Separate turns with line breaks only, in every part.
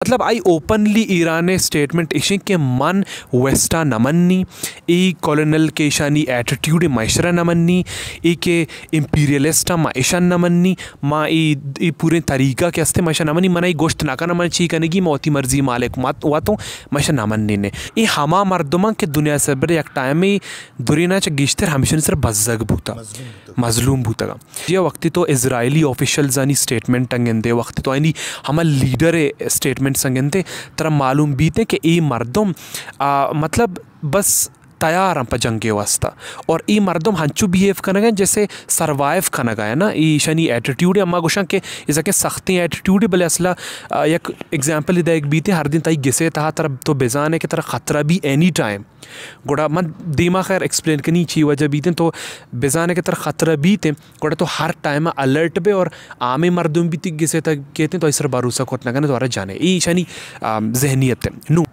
मतलब आई openly Iran statement इशे के मन वेस्टा नमन्नी ई कॉलोनल के शानी एटीट्यूड माइशरा नमन्नी ई के इंपीरियलिस्टा माइशा नमन्नी माँ ई पूरे तरीका के अस्ते माइशा नमन्नी मना ई गोश्त नाका नमन ची कनेगी मौती मर्जी मालिक मत वातों माइशा नमन्नी ने ई हमा मर्दमा के दुनिया से बड़े एक टाइम में दुरीना च गिश्तर हमेशा सर बज़्ज़ग भूता मजलूम भूतगा ये वक्त तो इजरायली ऑफिशियल्स आनी स्टेटमेंट अंगेंदे वक्त तो आनी हमार लीडर स्टेटमेंट संगेंदे तरह मालूम बीते कि ये मर्दम मतलब बस तैयार हम पर जंगे वास्ता और ई मर्दम हंचू बिहेव करना गए जैसे सर्वाइव करना गया ना ई शनी एटीट्यूड है अम्मा गुशा के इस के सख्ती एटीट्यूड भले असला एक एग्जाम्पल इधर एक बीते हर दिन ताई गिसे तहा तरह तो बेजाने की तरह ख़तरा भी एनी टाइम गोड़ा मन दीमा खैर एक्सप्लेन करनी चाहिए वजह बीते तो बेजाने की तरह ख़तरा बीते गोड़ा तो हर टाइम अलर्ट पे और आमे मर्दम भी तिक गिसे तक कहते तो इस भरोसा कोतना करना तो जाने ई शनी जहनीत है नू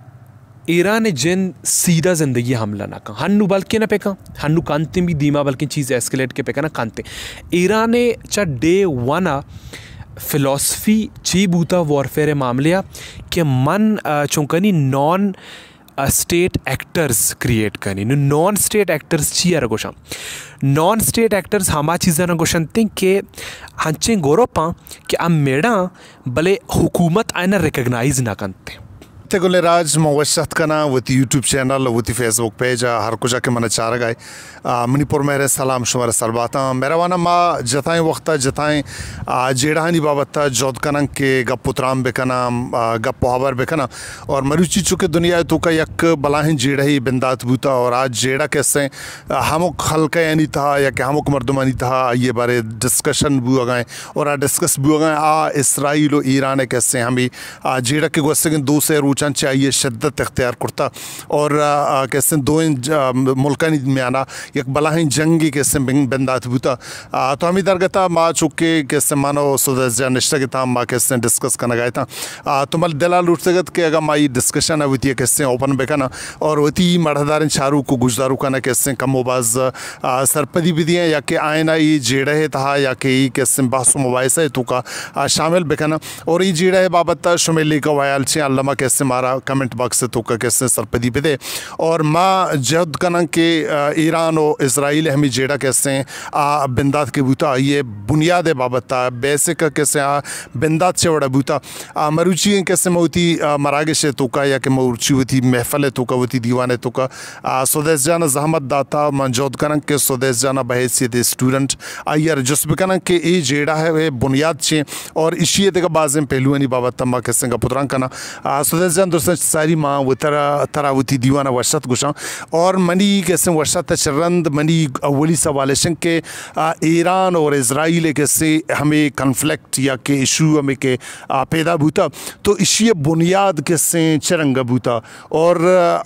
ईरान जिन सीधा ज़िंदगी हमला ना कहा हन्नू बल्कि ना पेका हन्नू कांते भी दीमा बल्कि चीज़ एस्केलेट के पेका ना कांते ईरान चा डे वन फिलॉसफी ची बूता वॉरफेयर मामले के मन चौंकनी नॉन स्टेट एक्टर्स क्रिएट करनी नॉन स्टेट एक्टर्स ची यार गोशा नॉन स्टेट एक्टर्स हमा चीज़ा ना गोशनते के हंचे गोरोपा कि अब मेड़ा भले हुकूमत आयना रिकग्नाइज ना करते
तेगुले राज मवशत कना वती यूट्यूब चैनल वती फेसबुक पेज हर कुछ के मन चार गए मणिपुर मेरे सलाम शुमार सरबाता मेरा वाना माँ जताएं वक्त जताएं जेड़ानी बाबत जोद कनंग के गप पुत्राम बेकना गप पोहावर बेकना और मरुचि चुके दुनिया तो का यक बलाहिन जेड़ा ही बिंदात बूता और आज जेड़ा कैसे हमक हल्का यानी था या कि हमक मर्दमानी था ये बारे डिस्कशन बुआ गए और डिस्कस बुआ गए इसराइल और ईरान कैसे हमें जेड़ा के गोस्ते दो से रूचन चाहिए शिद्दत इख्तियार करता और कैसे दो मुल्कानी में आना एक बलाहिन जंगी कैसे बिंदात बूता तो हम इधर गता माँ चुके कैसे मानो सुदर्जा निश्चित के ताम माँ कैसे डिस्कस करना गया था तो मल दिला लूट सकत कि अगर माँ डिस्कशन है वती कैसे ओपन बेकना और वती मर्दार शाहरुख को गुजदारू करना कैसे कमोबाज सरपदी विधियाँ या कि आयना ये जेड़ा है था या कि कैसे बासु मुबाइसा है तो का शामिल बेकना और ये जेड़ा है बाबत शुमेली का वायल छे अल्लामा कैसे मारा कमेंट बॉक्स से तो का कैसे सरपदी पे दे और माँ जद कना के ईरान और इसराइल हमें जेड़ा कैसे बिंदात के बूता ये बुनियाद बाबत बेसिक कैसे बिंदात से बड़ा बूता मरुचि कैसे मऊती मरागे से तो का या कि मरुचि होती महफल तो का होती दीवाने तो का स्वदेश जाना जहमत दाता मंजोद कना के स्वदेश जाना बहैसियत स्टूडेंट आयर जस कना के ये जेड़ा है वे बुनियाद छे और इसी का बाज़ पहलू नहीं बाबत तम्मा कैसे का पुत्रांग कना स्वदेश जान दोस्तों सारी माँ वो तरावती दीवाना वर्षत गुशा और मनी कैसे वर्षत चरंद मनी अवली सवाल के ईरान और इसराइल कैसे हमें कन्फ्लिक्ट या के इशू हमें के पैदा बूता तो इसी बुनियाद कैसे चरंगा बूता और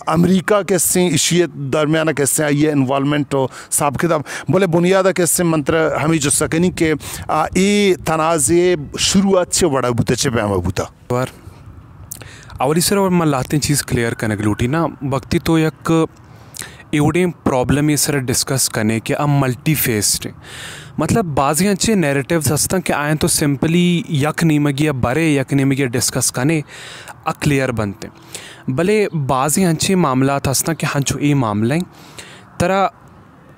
अमेरिका कैसे इसी दरमियान कैसे आई है इन्वॉल्वमेंट और साब किताब बोले बुनियाद कैसे मंत्र हमें जो सकनी के ये तनाज़े शुरुआत से बड़ा बूता चे पैमा बूता
अवली सर और मैं लाते चीज़ क्लियर करने की लूटी ना वक्ती तो एक एवढे प्रॉब्लम ये सर डिस्कस करने के अब मल्टी फेस्ड मतलब बाज़ी अच्छे नैरेटिव्स हस्ता कि आए तो सिंपली यक नहीं मगी या बरे यक नहीं मगी डिस्कस करने क्लियर बनते भले बाज़ी अच्छे मामला हस्ता कि हाँ जो ये मामला है तरह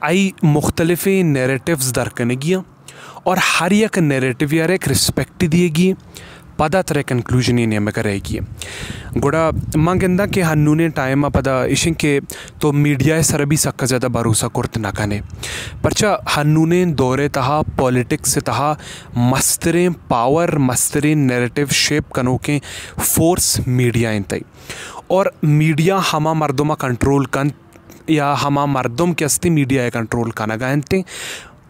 आई मुख्तलिफ नैरेटिव्स दर करने गिया और हर एक नैरेटिव यार एक रिस्पेक्ट दिएगी पदा तरह कंक्लूजन ही नहीं करेगी गुड़ा मांगेंदा के हन्नूने टाइम पदा इशे के तो मीडिया सर भी सक्का ज़्यादा भरोसा कुर्त ना कने परचा हन्नूने दौरे तहा पॉलिटिक्स से तहा मस्तरे पावर मस्तरे नैरेटिव शेप कनो के फोर्स मीडिया इंतई और मीडिया हमा मर्दों कंट्रोल कन या हमा मर्दों के अस्ते मीडिया कंट्रोल कना गायनते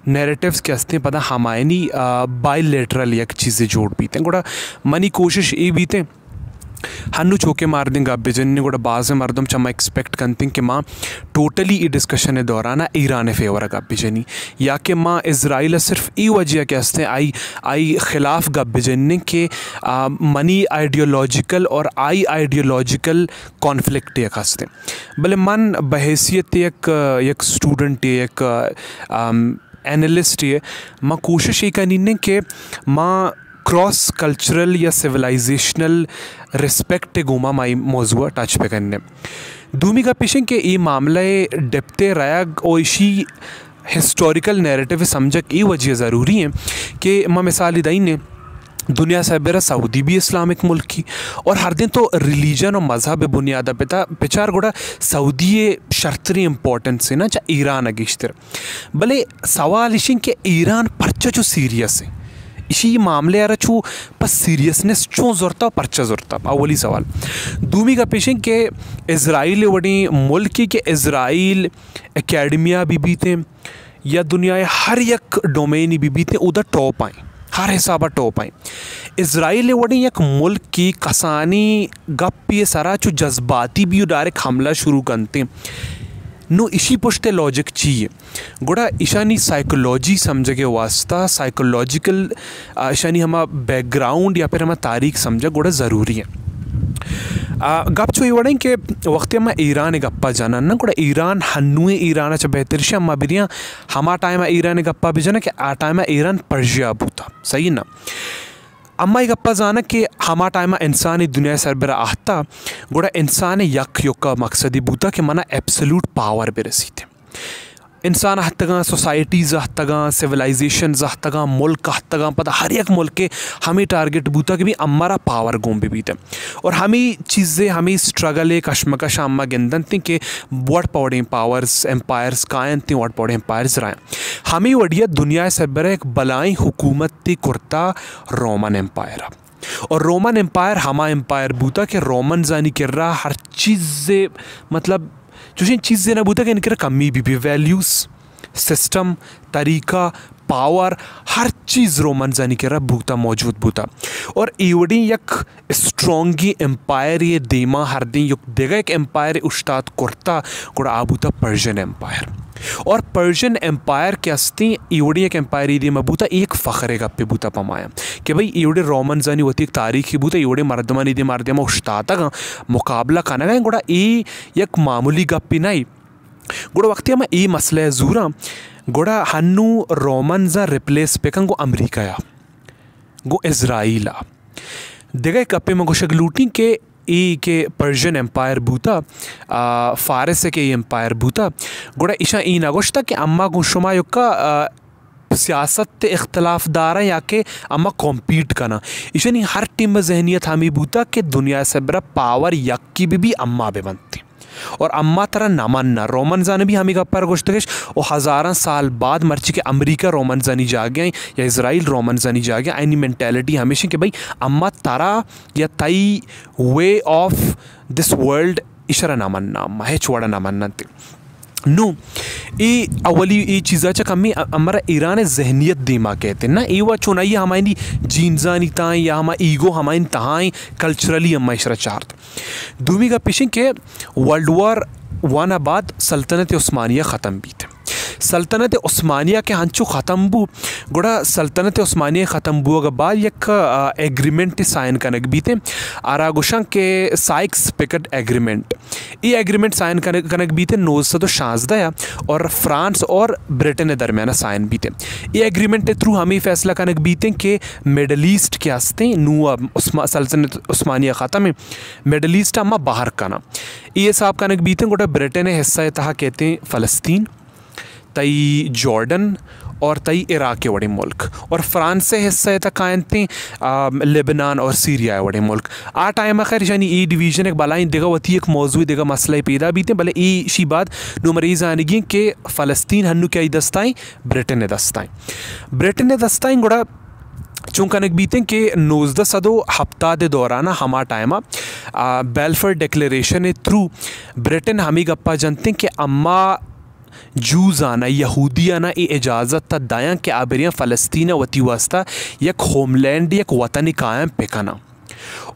नैरेटिव्स के हस्ते पता हमायनी बायलेटरल एक चीज़ें जोड़ बीते गोड़ा मनी कोशिश ये बीते हन्नू चौके मार देंगे अब बेजन गोड़ा बाज़ मर्दम चमा एक्सपेक्ट करते कि माँ टोटली ये डिस्कशन है दौरान ईरान फेवर का बेजनी या कि माँ इसराइल सिर्फ ये वजह के हस्ते आई खिलाफ गप बेजन के मनी आइडियोलॉजिकल और आइडियोलॉजिकल कॉन्फ्लिक्ट एक हस्ते भले मन बहैसियत एक स्टूडेंट एक एनालिस्ट ये माँ कोशिश ये करनी ने कि माँ क्रॉस कल्चरल या सिविलाइजेशनल रिस्पेक्ट गुमा माई मौजूद टच पे करने दूमी का पेशें के ये मामले डेप्ते रयाग और इसी हिस्टोरिकल नैरेटिव समझक ये वजह ज़रूरी है कि मैं मिसाल दई ने दुनिया से बेरा सऊदी भी इस्लामिक मुल्क की और हर दिन तो रिलीजन और मजहब बुनियाद पिता पिचार गुड़ा सऊदी शर्तरी इम्पोर्टेंस है ना चाहे ईरान अगिश्तर भले सवाल इशिंग के ईरान परचा जो सीरियस है इसी मामले यार छू पर सीरियसनेस चो ज़रूरता परचा ज़रूरता अवली सवाल दूमी का पेशें के इज़राइल वड़ी मुल्क के इज़राइल एकेडमिया भी बीते या दुनिया हर एक डोमेन भी बीते उधर टॉप आए हर हिसाब टॉप आए इज़राइल वड़ी एक मुल्क की कसानी गप ये सारा जो जज्बाती भी डायरेक्ट हमला शुरू करते नो इसी पुश्ते लॉजिक चाहिए गुड़ा ईशानी साइकोलॉजी समझ के वास्ता साइकोलॉजिकल ईशानी हमारा बैकग्राउंड या फिर हमारा तारीख समझ गुड़ा ज़रूरी है गप चो ये के वक्त में ईरान गप्पा जाना ना गुड़ा ईरान हन्नुए ईरान अच्छा बेहतर से अम्मा बिरिया हमा टाइम ईरान गप्पा भी जाना कि आ टाइम ईरान पर्शिया बूता सही ना अम्मा ही गप्पा जाना कि हमा टाइम इंसान दुनिया सर बेरा आहता गुड़ा इंसान यक युक्का मकसदी बूता कि मना एब्सोल्यूट पावर बेरसी थे इंसान हत्तगा सोसाइटीज़ हत्तगा सिविलाइजेशन हत्तगा मुल्क हत्तगा पता हर एक मुल्क के हमें टारगेट बूता कि भी अम्मारा पावर गोम भी बीते और हमें चीज़ें हमें स्ट्रगल कशमकश अम्मा गिंदन थी कि वट पौड़े पावर्स एम्पायर्स कायन थी वट पौड़े एम्पायर्स राय हमें वडिया दुनिया से बड़ा एक बलाई हुकूमत थी कुर्ता रोमन एम्पायर और रोमन एम्पायर हमा एम्पायर बूता कि रोमन जानी कर रहा हर चीज़ मतलब जो चीज़ें ना बूता कि इनके कमी भी वैल्यूज़ सिस्टम तरीका पावर हर चीज़ रोमन जानी के रहा बूता मौजूद बूता और ईवड़ी एक स्ट्रॉन्गी एम्पायर ये देमा हर दिन युग देगा एक एम्पायर उस्ताद कुर्ता गुड़ा आबूता पर्शियन एम्पायर और पर्शियन एम्पायर के अस्ती ईवड़ी एक एम्पायर ये देमा बूता एक फ़ख्र का पे बूता पमाया कि भाई ईवड़े रोमन जानी होती एक तारीखी बूता ईवड़े मर्दमानी दे मार दिया उस्ताद का मुकाबला खाना गए गुड़ा एक मामूली गप्पी नहीं गुड़ा वक्त में ये मसला जूरा गुड़ा हन्नू रोमन जा रिप्लेस पेकन गो अमेरिका या गो इज़राइल आ देगा कप्पे में गोशक लूटी के के पर्शियन एम्पायर बूता फारस के एम्पायर बूता गुड़ा ईशा ई नगोश्ता कि अम्मा गुशुमा युक्का सियासत इख्तलाफ दारा या के अम्मा कॉम्पीट करना ईशा नहीं हर टीम में जहनीत हमी बूता कि दुनिया से बड़ा पावर यक्की भी अम्मा बे बनती और अम्मा तरह नमन्ना रोमन जाने भी हमी गप्पर गोश्तकेश और हज़ारा साल बाद मर्ची के अमेरिका रोमन जानी जा गए या इज़राइल रोमन जानी जा गया एनी मेंटेलिटी हमेशा कि भाई अम्मा तरह या तई way of this world Ishra नमन्ना अम्मा है छोड़ा नमन्ना नो ये अवली ये चीज़ा चा कमी हमारा ईरान जहनीत दिमा कहते हैं ना ये वो चुनाई हमारी जीनजानी ताएं या हमारा ईगो हमारी तहाएं कल्चरली अम्मा इशरा चार्ट दूमी का पेशिंग के वर्ल्ड वॉर 1 बाद सल्तनत उस्मानिया ख़त्म भी थे सल्तनत उस्मानिया के हंचू ख़त्म बू गुड़ा सल्तनत उस्मानिया ख़त्म बू के बाद एक एग्रीमेंट साइन कनक भी थे आरागुशं के साइक्स पिकेट एग्रीमेंट ये एग्रीमेंट साइन कनक भी थे 1916 और फ्रांस और ब्रिटेन के दरमियान साइन भी थे ये एग्रीमेंट के थ्रू हमें फैसला कनक भी थे कि मिडल ईस्ट के हस्ते नू सल्तनत उस्मानिया ख़त्म है मिडल ईस्ट अम्मा बाहर काना ये साहब कनक भी थे गुड़ा ब्रिटेन हिस्सा तहा कहते हैं फ़लस्तीन तई जॉर्डन और तई इराक के बड़े मुल्क और फ्रांस से हिस्सा तक कायन थे लेबनान और सीरिया बड़े मुल्क आ टाइम खैर यानी ई डिवीज़न एक बलाई देगा वती एक मौजूद देगा मसला पैदा भी थे भले ई शी बात नुमरीज़ आनेगी कि फ़लस्तीन हन्नू क्या दस्ताएँ ब्रिटेन ने दस्ताएँ गुड़ा चूँकनक बीते कि 19 सदो हफ्ता दे दौरान हमा टाइम बेलफर डिक्लेरेशन थ्रू ब्रिटेन हमी गप्पा जानते कि अम्मा जूज़ आना यहूदी आना ये इजाज़त था दायां के आबरियाँ फ़लस्तीन वती वास्ता एक होमलैंड एक वतन कायम पेकाना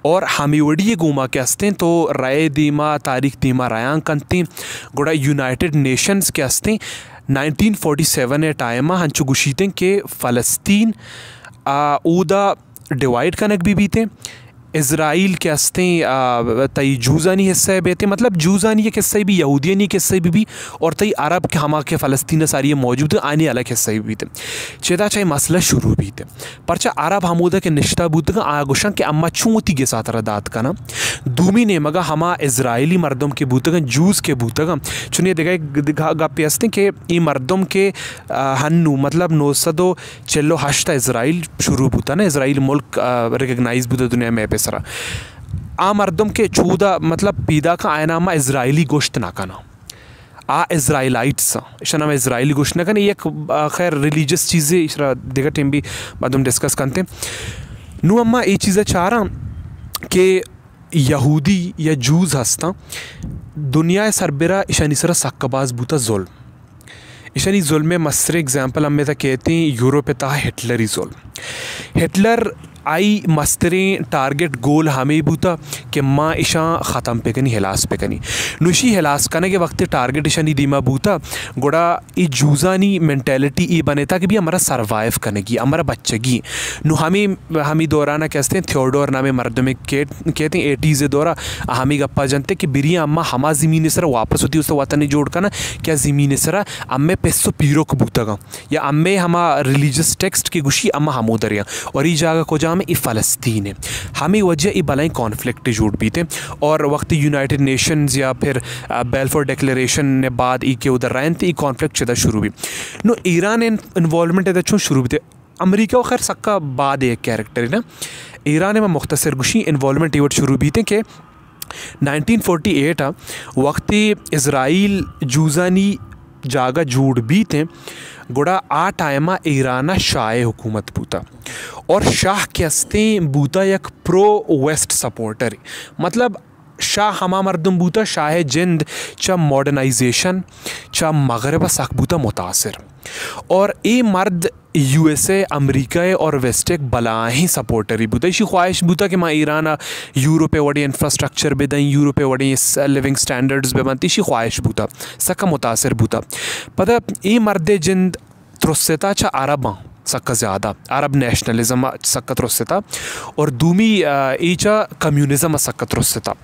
और हमीवड़ी गुमा के हस्ते तो राय दीमा तारीख दीमा रायां कंते गुड़ा यूनाइटेड नेशंस के हस्ते 1947 टाइम हंचु गुशीते के फ़लस्तीन ऊदा डिवाइड कनक भी थे इज़राइल के हस्ते तई जूज़ानी हिस्से बेते मतलब जूज़ानी के हिस्से भी यहूदियानी के हिस्से भी और तई अरब के हमा के फ़लस्तीन सारी मौजूद आने अलग हिस्से भी थे चेदा चाहे मसला शुरू भी थे परचा अरब हमूदा के निश्ता बूत का आगुशन के अम्मा छूती के साथ रदात का ना दूमी ने मगा हमा इज़राइली मर्दों के बूत का जूज़ के बूत का चुनिए देखा गप्पे हस्ते के ये मर्दों के हन्नू मतलब 948 इज़राइल शुरू होता ना इज़राइल मुल्क रिकग्नाइज बुदा दुनिया में पे सरा आ मर्दम के चूदा मतलब पीदा का आयनामा इज़राइली गोश्त ना कना आ इज़राइलाइट्स इशा नाम इज़राइली गोश्त ना कना ये खैर रिलीजियस चीज़ें इशरा देखा टीम भी बाद हम डिस्कस करते नू अम्मा ये चीज़ें चाह रहा कि यहूदी या जूज़ हस्ता दुनिया सरबरा इशानी सरा सक्काबाज बूता जुल्म इशानी जुल्म मसर एग्जाम्पल हमें तो कहते हैं यूरोप था हिटलर ही जुल्म हिटलर आई मस्तरें टारगेट गोल हमें बूता कि माँ इशा ख़त्म पे कनी हिलास पे कनी नुशी हिलास करने के वक्त टारगेट इशा नहीं दीमा बूता गोड़ा ये जूज़ानी मेंटेलिटी ये बने था कि भी हमारा सर्वाइव करने की हमारा बच्चगी नु हमें दौराना कहते हैं थियोडोर नामे मर्द में कहते हैं 80s दौरा हमें गप्पा जानते कि बिरिया अम्मा हमा ज़मीन सरा वापस होती उससे वतन नहीं जोड़ करना क्या ज़मीन सरा अम्मे पेसो पीरो को बूता का या अम्मे हमा रिलीजियस टेक्स्ट की गुशी अम्मा हमो दरिया और ये जगह को जा में फ़लस्तीन है हमें वजह ये बलाई कॉन्फ्लिक्ट जुड़ भी थे और वक्त यूनाइटेड नेशंस या फिर बेलफोर डिक्लेरेशन ने बाद ई के उधर रहे थे कॉन्फ्लिक्ट चदा शुरू भी नो ईरान इन्वॉल्वमेंट है छो शुरू भी थे अमेरिका खैर सक्का बाद एक कैरेक्टर है ना ईरान में मुख्तसर गुशी इन्वॉल्वमेंट ये शुरू भी थे कि 1948 वक्त इज़राइल जूज़ानी जागा जूड़ भी थे गुड़ा आ टाइमा ईराना शाह हुकूमत बूता और शाह के हस्ते बूता एक प्रो वेस्ट सपोर्टर मतलब शाह हमा मर्दम बूता शाह जिंद चा मॉडर्नाइजेशन चा मगरब सख बूता मुतासर और ये मर्द USA अमेरिका और वेस्ट एक बला ही सपोर्टर ही बूता इसी ख्वाहिश बूता कि माँ ईरान यूरोपे वड़े इंफ्रास्ट्रक्चर बे दें यूरोपे वड़े लिविंग स्टैंडर्ड्स बे बनती इसी ख्वाहिश बूता सका मुतासर बूता पता ये मर्द जिंद त्रुस्ता चा अरब सक्का ज़्यादा अरब नेशनलिज्म सक्का त्रुस्ता और दूमी ईचा कम्युनिज्म सक्का त्रुस्ता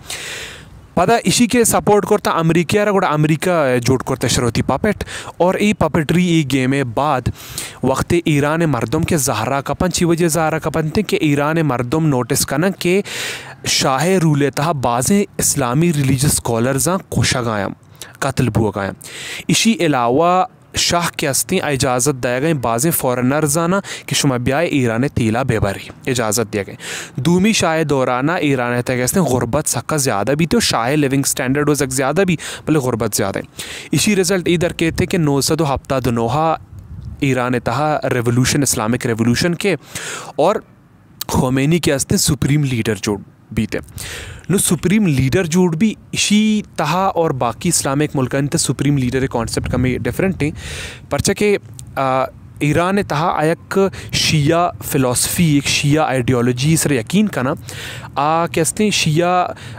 पता इसी के सपोर्ट करता अमेरिका गोड़ा अमेरिका जोड़ करते शरोती पपेट और ये पपेट्री ये गेम बाद वक्त ईरान मर्दम के जहरा कपन ची वजह जहरा कपन थे कि ईरान मर्दम नोटिस करना कि शाह रूले तहा बाज़ें इस्लामी रिलीजियस स्कॉलर्स कोशा गायम कत्ल बुआ गायम इसी अलावा शाह के हस्ती इजाज़त दिया गई बाज़ फ़ॉरनर्स आना कि शुमा ब्याह ईरान तीला बेबरी इजाज़त दिया गई दूमी शाह दौराना ईरान तक कहते हैं गुरबत सक्का ज़्यादा भी थे और शाह लिविंग स्टैंडर्ड हो सक ज़्यादा भी भले गुरबत ज़्यादा है इसी रिज़ल्ट इधर कहते कि 900 हफ्ता दोनोहा ईरान तहा रेवोल्यूशन इस्लामिक रेवोल्यूशन के और खोमेनी के हस्ते सुप्रीम लीडर जोड़ भी थे नो सुप्रीम लीडर जोड़ भी इसी तहा और बाकी इस्लामिक मुल्कन ते सुप्रीम लीडर कॉन्सेप्ट का में डिफरेंट है परचा के ईरान तहा एक शिया फ़िलासफ़ी एक शिया आइडियोलॉजी सर यकीन करना कहते हैं शिया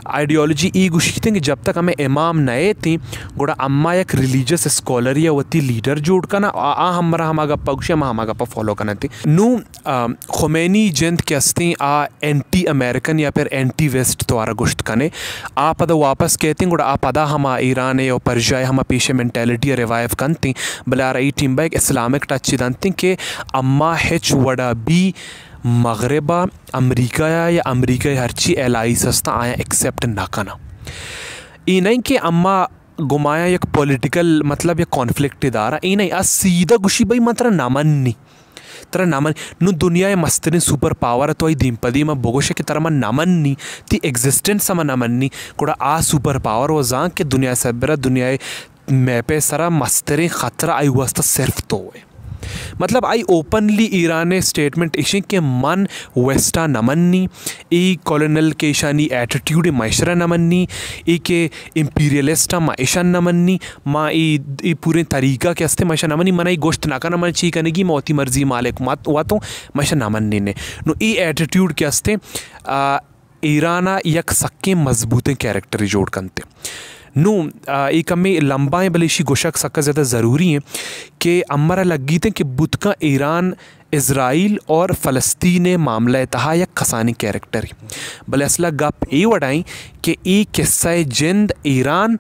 आइडियोलॉजी ये गुशी थे कि जब तक हमें इमाम नए थे गोड़ा अम्मा एक रिलीजियस स्कॉलर या वती लीडर जोड़ करना हमारा हम गप्पा गुशी हम गप्पा फॉलो करना थे नू खुमैनी जिंद कहते हैं एंटी अमेरिकन या फिर एंटी वेस्ट द्वारा गुश्त कने पदा वापस कहते हैं गोड़ा पदा हम ईरान और पर्शिया हम पीछे मेंटेलिटी रिवाइव करते भले रही टीम एक इस्लामिक टच जानते कि अम्मा हेच वड़ा भी मगरबा अमेरिका या अमेरिका हरची एलाइस हस्ता आया एक्सेप्ट ना करना ये नहीं कि अम्मा गुमाया एक पॉलिटिकल मतलब या कॉन्फ्लिक्ट इदारा ये नहीं सीधा गुशी भाई मात्र नामन्नी तरह नामन नु दुनिया मस्तने सुपर पावर तो आई दीमपदी में बोगोशे की तरह मन नामन्नी ती एग्जिस्टेंस समा नामन्नी कोड़ा सुपर पावर वो जान के दुनिया से बेरा दुनिया में पे सरा मस्तरे खतरा आई वास्ता सिर्फ तो है मतलब आई ओपनली ईरान स्टेटमेंट इशे के मन वेस्टा नमन्नी ई कॉलोनल के ईशानी एटीट्यूड माशरा नमन्नी ई के इम्पीरियलिस्टा माशा नमन्नी माँ ई पूरे तरीका के हस्ते माशा नमन्नी मना ई गोश्त नाका नमन ची कनेगी मौती मर्जी मालिक मात हुआ तो माशा नमन्नी ने नो ई एटीट्यूड के हस्ते ईराना यक सक्के मजबूत कैरेक्टर जोड़ करते नू एक हमें लंबाएँ बलेशी गोशक सक्का ज़्यादा ज़रूरी है कि हमारा लगी थे कि बुत का ईरान इसराइल और फ़लस्तीन मामला तहा या खसानी कैरेक्टर भले असला गप ये वडाई कि ये किस्सा जिंद ईरान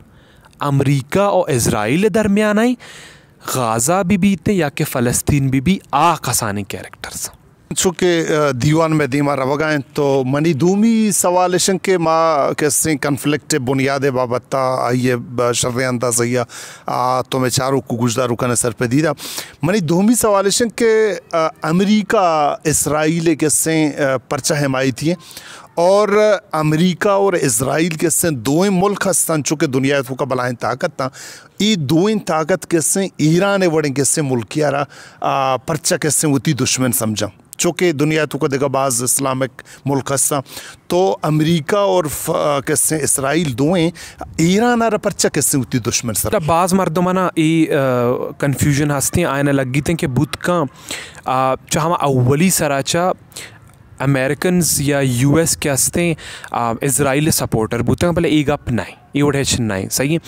अमरीका और इसराइल दरमियान आई गाज़ा भी बीते या कि फ़लस्तीन भी आ खसानी कैरेक्टर्स
चूँकि दीवान में दीमा रवगाएं तो मनी दूमी सवाल के माँ कैसे कन्फ्लिक्ट बुनियाद बाबत आइए शर्र अंदाज़िया तो मैं चारों को गुजदा रुकने सर पे दीदा मनी दूमी सवाल के अमेरिका इसराइल कैसे परचा हिमायती है और अमेरिका और इसराइल के से दो मुल्क हस्तन चूँकि दुनिया का बलाएं ताकत था ये दो ताकत के से ईरान वड़े के से मुल्क यारा परचा कैसे होती दुश्मन समझा चूँकि दुनिया तो को देखा बाज़ इस्लामिक मुल्क हस्ता तो अमेरिका और कैसे इसराइल दोएं ईरान आरा परचा कैसे होती दुश्मन सर
बाज़ मर्दमाना ये कन्फ्यूजन हस्ती आने लगी थे कि बुत का चाह अव्वली सराचा अमेरिकन्स या यूएस के हस्ते इसराइल सपोर्टर बुत पहले एक अप नहीं ये उड़े नहीं सही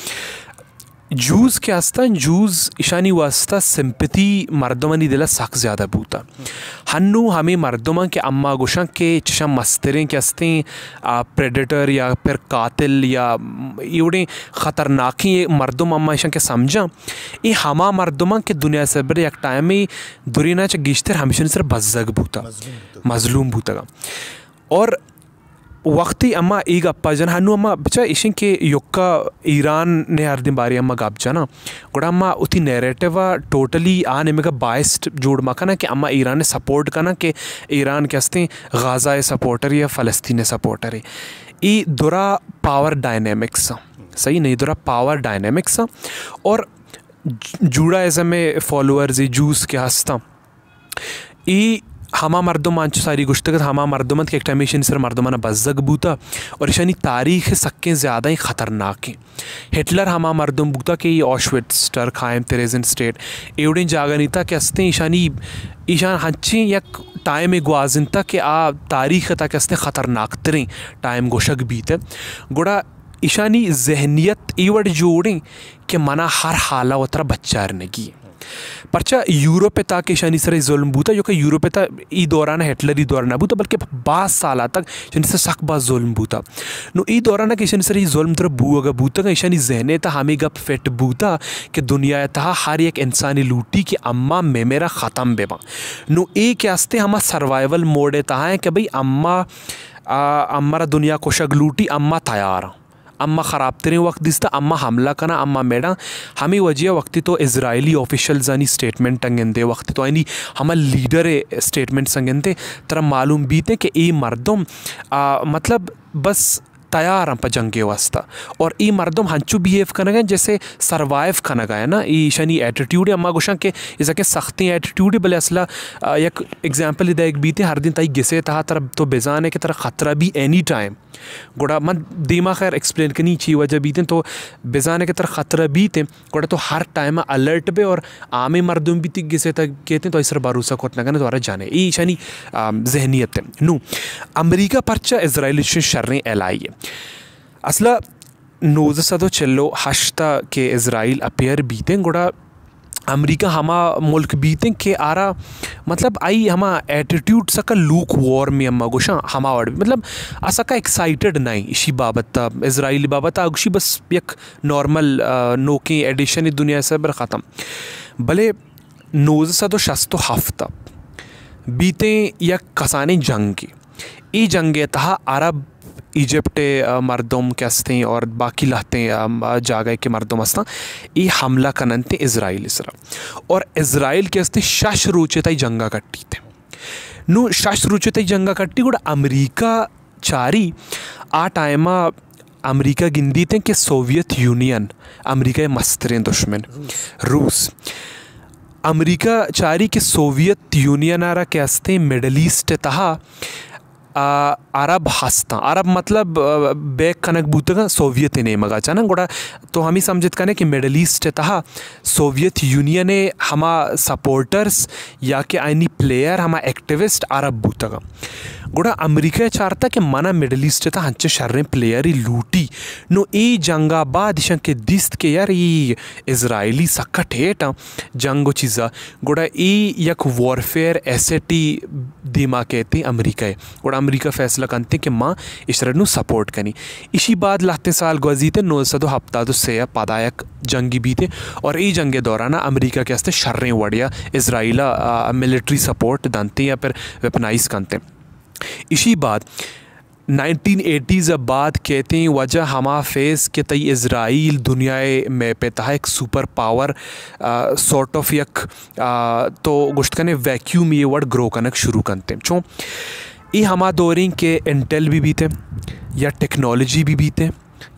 जूस के हस्ता जूस ईशानी वास्ता सिंपति मर्दमनी दिला सख ज़्यादा बूता हन्नू हमें मर्दमा के अम्मा गुशा के चशा मस्तरें के हस्ते प्रेडेटर या फिर कातिल या इवड़े ख़तरनाकी मर्दम अम्मा ईशा के समझा ये हमा मर्दमा के दुनिया से बर एक टाइम में दुरीना च गिश्तर हमेशा सर बज़्ज़ग बूता मजलूम बूता और वक्ती अम्मा एक अप्पा जन हनु अम्मा बच्चा इशिं के योक्का ईरान ने हर दिन बारी अम्मा गाप जाना गुड़ा अम्मा उती नैरेटिव टोटली आने में का बाइस्ड जोड़ मका ना कि अम्मा ईरान ने सपोर्ट करना कि ईरान के हस्ते गाज़ा सपोर्टर या फ़लस्तीन सपोर्टर है ये दुरा पावर डायनेमिक्स सही नहीं दुरा पावर डायनेमिक्स और जुडाइज़म में फॉलोअर्स जूस के हस्ता ये हमा मर्दमान सारी गुश्तगत हमा मर्दमत के एक टाइम सर मर्दमाना बज़्ज़ग बूता और ईशानी तारीख़ सक्के ज़्यादा ही ख़तरनाक हैं हिटलर हमा मर्दम बूता कि ये ऑशविट्ज़ टर्कहाइम तेरेज़न स्टेट एवड़े जागनीता के हस्ते ईशान हंची या टाइम गुआजिनता कि आ तारीख़ तक हस्ते ख़तरनाक तरें टाइम गोशक बीते गुड़ा ईशानी जहनीत एवड़ जोड़ें कि मना हर हाला वतरा बच्चा रनगी परचा यूरोप ताकि शनि सर जुल्म बूता जो कि यूरोप ता ई दौरान हिटलर दौरान बूता बल्कि 22 साल तक शनि से सख बास जुल्म बूता नो ई दौरान कि शनि सर जुल्म तरह बूगा बूता का शनि जहने ता हमें गप फिट बूता कि दुनिया ता हर एक इंसानी लूटी कि अम्मा में मेरा ख़त्म बेबा नो ए के आस्ते हम सर्वाइवल मोड ता है कि भाई अम्मा अम्मारा दुनिया को शग लूटी अम्मा तैयार अम्मा ख़राब तरीन वक्त दिसता अम्मा हमला करना अम्मा मेडा हमें वजह वक्ती तो इजरायली ऑफिशियल्स आनी स्टेटमेंट टंगन दे वक्त तो आनी हम लीडर स्टेटमेंट संगन दे तरह मालूम बीते कि ये मर्दम मतलब बस तैयार हैं जंगे वास्ता और ये मर्दम हंचू बिहेव करना गए जैसे सर्वाइव करना गया ना ये शनी एटीट्यूड अम्मा गुशा के इस सख्ती एटीट्यूड भले असला एक एग्जाम्पल इधर एक बीते हर दिन तई गिसे तहा तरह तो बेजाने की तरह ख़तरा भी एनी टाइम गोड़ा मत दीमा खैर एक्सप्लेन करनी चाहिए वजह बीते तो बेजाने की तरह ख़तरा बीते गोड़ा तो हर टाइम अलर्ट पे और आमे मर्दम भी गिसे तक कहते तो इस भरोसा कोट ना द्वारा जाने ये शनी जहनीत है नू अमरीका परचा इसराइल शर्रें एलाई है असला नोज़ सदो चलो हश्ता के इसराइल अपेयर बीते गोड़ा अमरीका हमा मुल्क बीते के आरा मतलब आई हमा एटीट्यूड सका लूक वॉर में अम्मा गुशा हमा वड़ मतलब असका एक्साइटेड नहीं इसी बाबत इसराइल बाबत आगुशी बस एक नॉर्मल नोके एडिशन दुनिया से बर ख़त्म भले नोज़ सदो शस्तो हफ्ता बीते या कसाने जंग की ये जंग तहा अरब इजिप्ट मर्दम के हस्ते और बाकी लहते जागए के मर्दम हस्ता ये हमला कननते इसराइल इसरा और इसराइल के हस्ते शश रोचेता जंगा कट्टी थे नु शश रोचेता जंगा कट्टी गुड़ा अमरीका चारी आ टाइमा अमरीका गिंदी थे कि सोवियत यूनियन अमरीका मस्तरें दुश्मन रूस अमरीका चारी के सोवियत यूनियन आरा के हस्ते मिडल ईस्ट तहा अरब हस्ता अरब मतलब बैक कनक बूतगा सोवियत ने मगा चाना गोड़ा तो हम ही समझत कने कि मिडल ईस्ट तहा सोवियत यूनियन हमा सपोर्टर्स या कि आइनी प्लेयर हमा एक्टिविस्ट अरब बूतगा गोड़ा अमेरिका चारता कि मना मिडल ईस्ट था हंचे शर्रे प्लेयर लूटी नो ए जंगा बाद इशं के दिस्त के यार ये इजरायली सक्कट हेटा जंगो चीज़ा गोड़ा ए यक वॉरफेयर एसेटी दिमा कहते अमेरिका है गोड़ा अमेरिका फैसला करते कि माँ इसराइल सपोर्ट करनी इसी बाद लाते साल गजीते 900 हफ्ता तो से पदायक जंगी बीते और ये जंगे दौरान अमेरिका के वास्ते शर्रें वड़िया इसराइल मिलिट्री सपोर्ट दंते या फिर वेपनाइज करते इसी बाद 1980s बाद कहते हैं वजह हमा फेस के तई इसराइल दुनिया में पेता एक सुपर पावर सॉर्ट ऑफ यक तो गुश्त कने वैक्यूम ये वर्ड ग्रो कनक शुरू करते चो ये हमा दौरें के इंटेल भी बीते या टेक्नोलॉजी भी बीते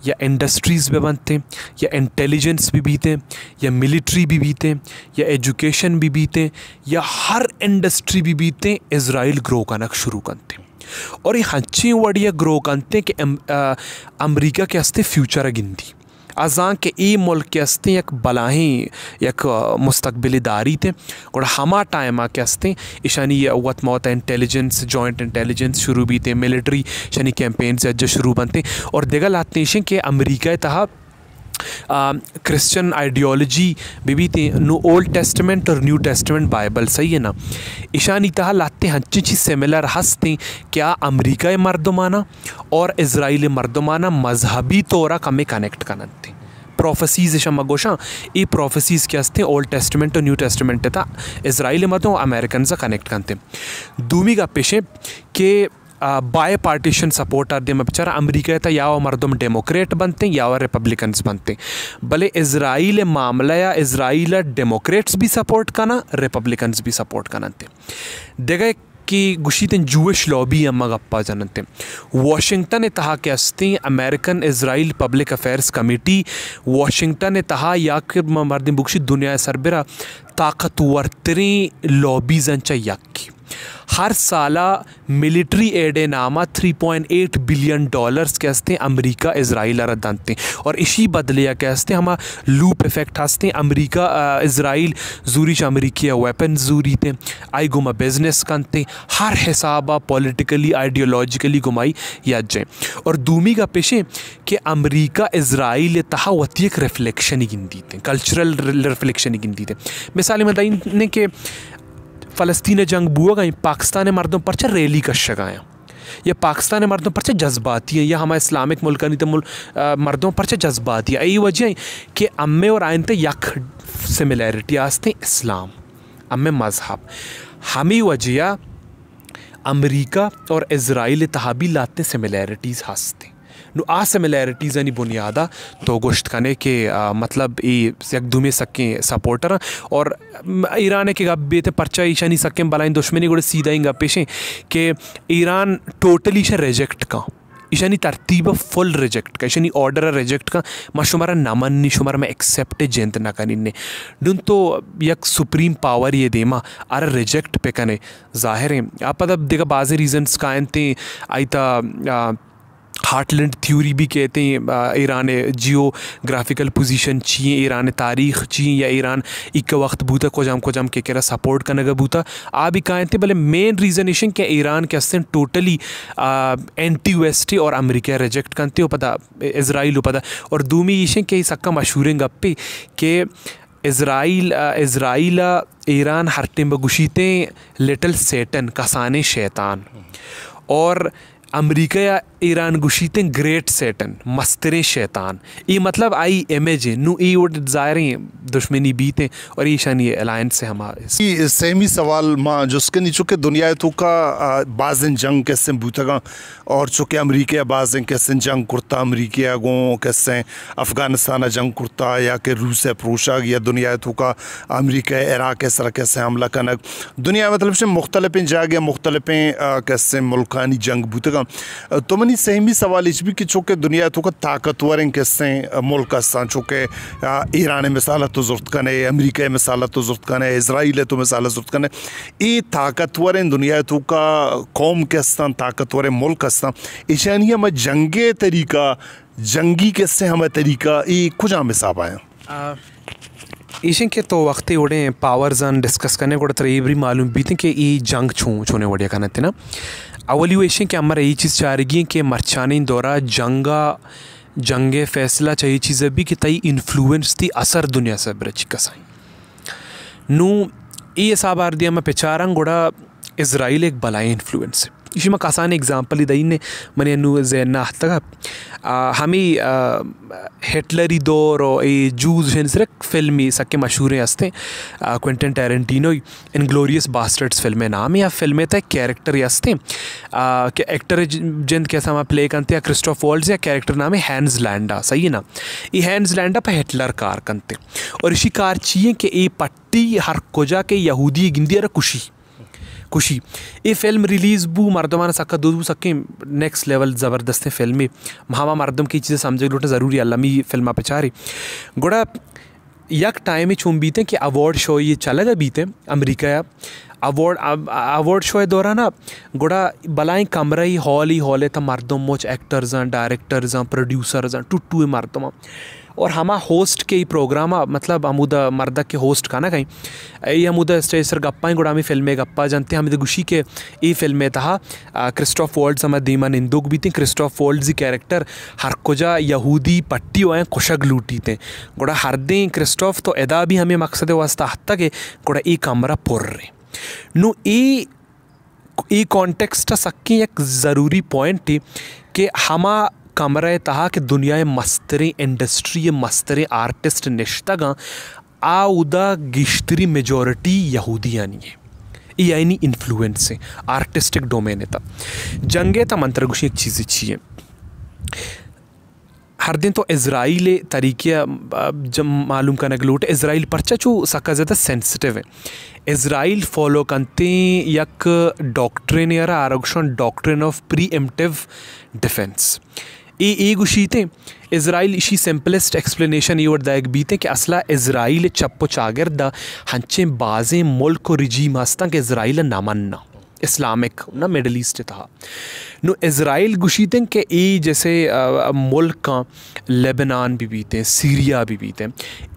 या इंडस्ट्रीज़ भी बनते या इंटेलिजेंस भी बीते या मिलिट्री भी बीते या एजुकेशन भी बीते या हर इंडस्ट्री भी बीते इसराइल ग्रो कनक शुरू करते और ये हंची वड़िया ग्रो करते कि अमेरिका के हस्ते फ्यूचर गिनती आज़ां के ई मुल्क के हस्ते एक बलाही एक मुस्तकबिल दारी थे और हमा टाइम के हस्ते इशानी वत मौत इंटेलिजेंस जॉइंट इंटेलिजेंस शुरू भी थे मिलिट्री शनी कैंपेन से अज्जा शुरू बनते और देगा लाते हैं कि अमेरिका तहा क्रिश्चियन आइडियोलॉजी भी थी नो ओल्ड टेस्टमेंट और न्यू टेस्टमेंट बाइबल सही है ना ईशानी तहा लाते हंची चीज सिमिलर हंसते क्या अमेरिका मर्दमाना और इसराइल मर्दमाना मजहबी तौरा कमें कनेक्ट करते प्रोफेसीज शमगोशा ये प्रोफेसीज के हस्ते ओल्ड टेस्टमेंट और न्यू टेस्टमेंट था इसराइल मतो अमेरिकन से कनेक्ट करते दूमी का पेशे के by partition support are them बेचारा अमेरिका था या मर्दम डेमोक्रेट बनते या रिपब्लिकन्स बनते भले इसराइल मामला या इसराइल डेमोक्रेट्स भी सपोर्ट करना रिपब्लिकन्स भी सपोर्ट करना देगा कि गुशीतन जूश लॉबी अम्मा गप्पा जनते वाशिंगटन तहा के हस्ते American Israel public affairs committee Washington तहा या मर्द बुक्शी दुनिया सरबरा ताकतवर तरीन लॉबीज यक्की हर साला मिलिट्री एड नामा 3.8 बिलियन डॉलर्स के हस्ते अमेरिका इसराइल रद्दते और इसी बदले के हस्ते हम लूप इफेक्ट हंसते अमेरिका इसराइल जूरी अमेरिकी वेपन जूरी थे आई गुमा बिजनेस करते हर हिसाबा पॉलिटिकली आइडियोलॉजिकली घुमाई या जाए और दूमी का पेशे कि अमेरिका इसराइल तहा वती एक रिफ्लेक्शन ही गिनती थे कल्चरल रिफ्लेक्शन ही गिनती थे मिसाल बताइए कि फ़लस्तीन जंग बुआ गई पाकिस्तान मर्दों पर रैली कश गया या पाकिस्तान मर्दों पर जज्बाती है या हमारे इस्लामिक मुल्क नहीं तो मर्दों पर जज्बाती है यही वजह है कि अम्मे और आइन यक सिमिलैरिटी आस्ते इस्लाम अम्मे मजहब हमें वजह अमेरिका और इसराइल तहाबी लाते सिमिलैरिटीज़ हंसते नु आ सिमिलैरिटीज़ यानी बुनियादा तो गोश्त खाने के मतलब ये एकदुमे सकें सपोर्टर और ईरान के गब्बे ते परचा ईशानी सकें बलाइन दुश्मनी गुड़े सीधा ही गप्पेशें कि ईरान टोटली इशा रिजेक्ट का इशानी तरतीब फुल रिजेक्ट का इशानी ऑर्डर रिजेक्ट का शुमारा नमन नहीं शुमारा में एक्सेप्ट जेंत ना कनिन्ने डून तो यक सुप्रीम पावर ये देमा अरे रिजेक्ट पे कने जाहिर है आप पता देखा बाज़ रीजन्स का आते आईता हार्टलैंड थ्योरी भी कहते हैं ईरान जियोग्राफिकल पोजीशन चाहिए ईरान तारीख़ चाहिए या ईरान एक वक्त बूता को जाम के करा सपोर्ट करने का बूता आ भी कहते भले मेन रीज़न इशन के ईरान के हस्ते टोटली एंटी वेस्ट और अमेरिका रिजेक्ट करते हो पता इसराइल हो पता और दूमी इशन के सक्का मशहूर गप्पे के इसराइल ईरान हर टिम गुशीते लिटिल सेटन कसाने शैतान और अमेरिका या ईरान गुशीते ग्रेट सेटन मस्तरे शैतान ये मतलब आई इमेज नु ई वोट ज़ाहिर दुश्मनी बीते और ईशान ये अलायंस से हमारे
सेमी सवाल माँ जिसके नीचो के दुनिया तो का बाज़न जंग कैसे बूतगा और चुके अमेरिका बाज़न कैसे जंग कुर्ता अमेरिका गो कैसे अफ़गानिस्तान जंग कुर्ता या के रूस प्रोशा या दुनिया तो का अमेरिका इराक ऐसा कैसे हमला कनक दुनिया मतलब से मुख्तलिफ़ जागे मुख्तलिफ़ कैसे मुल्कानी जंग बूतगा तो मनी सहमी सवाल इस भी कि चूँकि दुनिया तो का ताकतवर कैसे मुल्क चूँकि ईरान मिसाल तो ज़रूरत कने अमेरिका मिसाल तो ज़रूरत कने इसराइल तो मिसाल ज़रूरत कने ये ताकतवर दुनिया तो का कौम कैसा ताकतवर मुल्क कैसा ईशानिया में जंगे तरीका जंगी कैसे हमें तरीका ये कुछ आम हिसाब आया
ईशन के तो वक्त उड़े पावर्स डिस्कस करने को तरह भी मालूम भी थे कि ये जंग छूने वड़िया करना थे ना अवली वेशन कि हमारा ये चीज़ चाह रही है कि मरचाने दौरा जंगे फैसला चाहिए चीज़ें भी कि तई इन्फ्लुएंस थी असर दुनिया से ब्रच कसाई नू ये साबार दिया मैं पिचारंग गोड़ा इज़राइल एक बलाई इन्फ्लुएंस है इसी में कासान एग्जाम्पल इधर ने मैंने नू ज़ेना तक हमें हिटलरी दौर और ये जूस सिर्फ फिल्मी सके मशहूर हस्ते क्विंटन टैरेंटिनो इनग्लोरियस बास्टर्ड्स फिल्में नाम या फिल्में तक कैरेक्टर हस्ते कि एक्टर जिन कैसा मैं प्ले करते हैं क्रिस्टोफ वॉल्ट्स या कैरेक्टर नाम है हैंस लैंडा सही है ना ये हैंस लैंडा पर हिटलर कार करते और इसी कार चाहिए कि ये पट्टी हर कोजा के यहूदी गिंदी खुशी ये फिल्म रिलीज़ बू मर्दमान सक्का दो सक्के नेक्स्ट लेवल ज़बरदस्त फिल्म महामा मर्दम की चीज़ें समझे लोटे ज़रूरी अल्लामी फिल्म पे चाह रही गोड़ा यक टाइम चुम बीते कि अवार्ड शो ये चलेगा बीते अमेरिका या अवार्ड शो दौरान ना गोड़ा बलाई कमरा ही हॉल है तो मर्दम मोच एक्टर्स डायरेक्टर्स प्रोड्यूसर्स टुट्टू मर्दमा और हमा होस्ट के प्रोग्राम मतलब अमुदा मर्दा के होस्ट का ना कहीं ये अमुदा स्टेज सर गप्पा गोड़ा में फिल्में गप्पा जानते हैं हमें गुशी के ये फिल्में था क्रिस्टोफ वॉल्ट्स हमें दीमा निंदुक भी थी क्रिस्टोफ वॉल्ट्स कैरेक्टर हर कोजा यहूदी पट्टी हुए खुशक लूटी थे गोड़ा हर दिन क्रिस्टोफ तो एदा भी हमें मकसद वास्ता हत्ता के गोड़ा ये कमरा पुर रहे नू ये कॉन्टेक्स्ट सक्की एक ज़रूरी पॉइंट थी कि हमा कमरा तहा कि दुनिया मस्तरे इंडस्ट्री मस्तरे आर्टिस्ट निश्तगा उदा गिश्तरी मेजॉरिटी यहूदियानी है ये यानी इन्फ्लुएंस है आर्टिस्टिक डोमेन था जंगे ता मंत्रगुशी एक चीज़ चाहिए हर दिन तो इज़राइल तरीके जब मालूम करने के लोट इज़राइल परचा चू सका ज़्यादा सेंसिटिव है इज़राइल फॉलो करते यक डॉक्ट्रिन या आरक्षण doctrine of pre emptive defence ये गुशीते इज़राइल इसी सिंपलेस्ट एक्सप्लेनेशन ये दायक बीते कि असला इज़राइल चप्पो चागिरदा हंचे बाज़े मुल्क को रिजीम हस्ता कि इज़राइल नामन्ना इस्लामिक ना मिडल ईस्ट था नो इज़राइल गुशीते कि ये जैसे मुल्क का लेबनान भी बीते सीरिया भी बीते